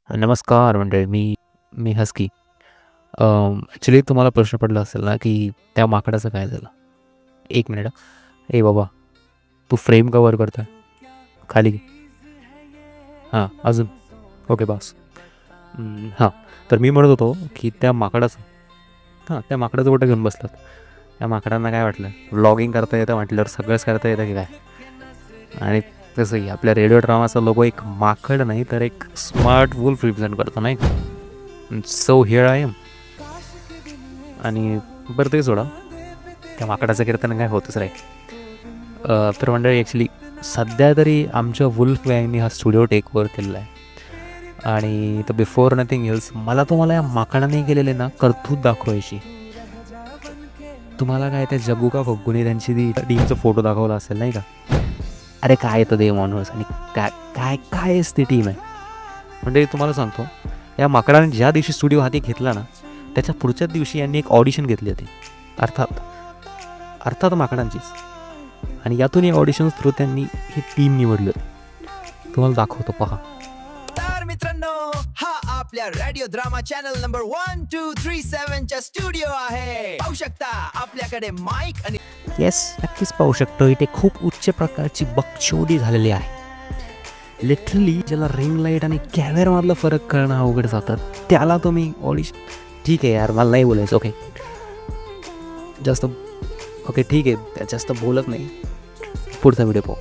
नमस्कार मंडळी. मी मी husky. Actually तुम्हाला प्रश्न पडला असेल ना, की त्या माकडाचं काय झालं? 1 मिनिट हां. ए बाबा, तू फ्रेम कव्हर करतोय. खाली घे. हां, अजून. ओके बास. हां, तर मी म्हणत होतो, की त्या माकडाचं त्या माकडाचं कुठे घेऊन बसलात? त्या माकडांना काय वाटलं, व्लॉगिंग करता येतं म्हटल्यावर सगळंच करता येतं की काय? आणि तसंही आपल्या रेडिओ ड्रामाचा लोगो एक माकड नाही, तर एक स्मार्ट वुल्फ रिप्रेझेंट करतो नाही का? So here I am. आणि बरं ते सोडा, त्या माकडाचं कीर्तन काय होतच राहील. तर मंडळी ॲक्च्युली सध्या तरी आमच्या वुल्फ गँगनी हा स्टुडिओ टेक ओव्हर केलेला आहे. आणि तर बिफोर नथिंग एल्स तुम्हाला या माकडाने केलेले ना कर्तृत्व दाखवायची. तुम्हाला काय त्या जग्गू का फग्गूने त्यांची ती टीमचा फोटो दाखवला असेल नाही का? अरे काय येतं दे माणूस आणि काय काय कायच ती टीम आहे. म्हणजे तुम्हाला सांगतो, या माकडाने ज्या दिवशी स्टुडिओ हाती घेतला ना, त्याच्या पुढच्याच दिवशी यांनी एक ऑडिशन घेतली होती. अर्थात अर्थात माकडांचीच. आणि यातून या ऑडिशन्स थ्रू त्यांनी ही टीम निवडली होती. तुम्हाला दाखवतो पहा. तर मित्रांनो, हा आपल्या रेडिओ ड्रामा चॅनल नंबर 1237 चा स्टुडिओ आहे. पाहू शकता आपल्याकडे माईक आणि येस, नक्कीच पाहू शकतो. इथे खूप उच्च प्रकारची बकचोदी झालेली आहे. लिटरली ज्याला रिंग लाईट आणि कॅमेरामधला फरक कळणं अवघड जातं, त्याला तुम्ही ऑडिशन. ठीक आहे यार, मला नाही बोलायचं. ओके जास्त. ओके ठीक आहे, जास्त बोलत नाही. पुढचा व्हिडिओ पाहू.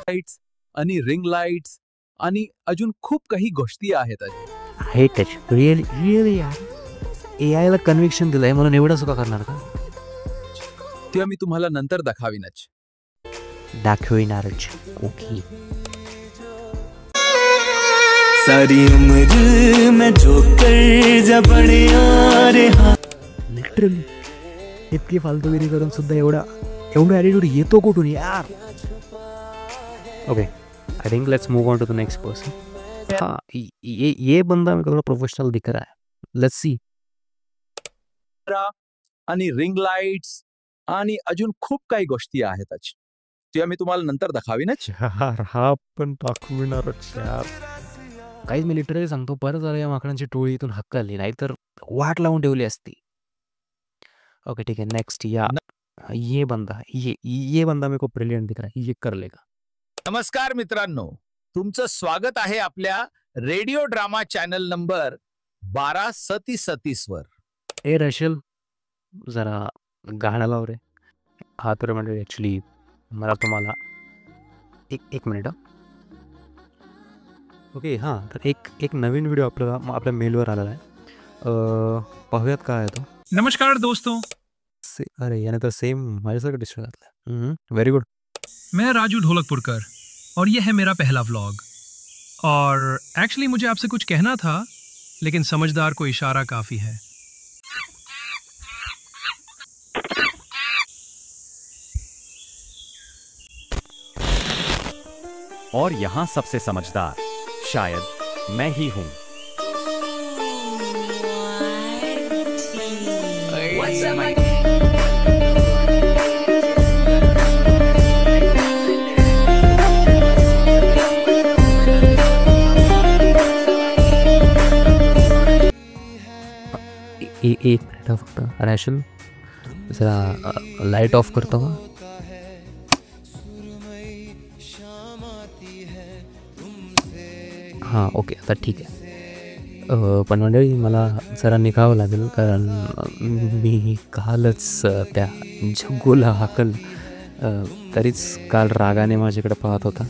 लाईट्स आणि रिंग लाईट्स आणि अजून खूप काही गोष्टी आहेत. आहे टच रिअली यार. AIला कन्व्हिक्शन दिलंय म्हणून एवढं सुद्धा करणार का? ते मी तुम्हाला नंतर दाखवीनच. दाखविणारच. ओके. सारी उम्र मैं जो कर जब रे लिटरली इतकी फालतूगिरी करून सुद्धा एवढा ॲटिट्यूड येतो कुठून यार? Okay, I think let's move on to the next person. हाँ, ये बंदा मेरे को थोड़ा प्रोफेशनल दिख रहा है. Let's see. आणि रिंग लाईट्स आणि अजून खूप काही गोष्टी आहेत. ते मी तुम्हाला नंतर दाखवीनच. यार हा पण दाखविणारच यार. काहीच मी लिटरली सांगतो, परत जरा या माकडांची टोळी इथून हक्काली, नाहीतर वाट लावून ठेवली असती. ओके ठीक है, नेक्स्ट. या ये बंदा मेरे को ब्रिलियंट दिख रहा है. ये कर लेगा. नमस्कार मित्रांनो, तुमचं स्वागत आहे आपल्या रेडिओ ड्रामा चॅनल नंबर 1237 वर. ए रशल, जरा गाणं लाव रे. हा तर म्हणजे ॲक्च्युली मला तुम्हाला एक मिनिट. ओके हां, तर एक नवीन व्हिडिओ आपल्या मेलवर आलेला आहे. पाहूयात काय आहे तो. नमस्कार दोस्तों, अरे याने तर सेम माझ्यासारखं डिस्ट्रॅक्ट घातलं. Very good. मैं राजू ढोलकपुरकर और ये है मेरा पहला व्लॉग. और एक्चुअली मुझे आपसे कुछ कहना था, लेकिन समझदार को इशारा काफ़ी है. और यहाँ सबसे समझदार शायद मैं ही हूँ. एक मिनिट फक्त. रॅशल जरा लाईट ऑफ करतो का? हां ओके, आता ठीक आहे. पण मंडळी मला जरा निघावं लागेल, कारण मी कालच त्या जग्गूला हाकल तरीच काल रागाने माझ्याकडे पाहत होता.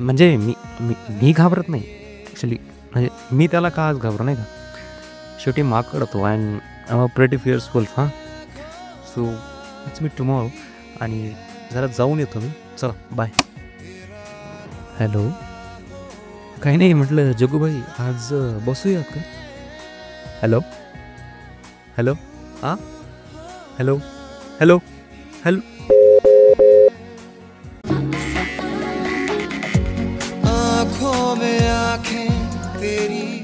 म्हणजे मी घाबरत नाही ॲक्च्युली. म्हणजे मी त्याला का आज घाबरू नाही का? शेवटी माकड तो and I am pretty fierce wolf. हां, सो इट्स मी टुमॉरो. आणि जरा जाऊन येतो मी. चला बाय. हॅलो, काही नाही म्हटलं जग्गूभाई, आज बसूयात का? हॅलो हॅलो हां हॅलो हॅलो हॅलो. आँखों में आँखें तेरी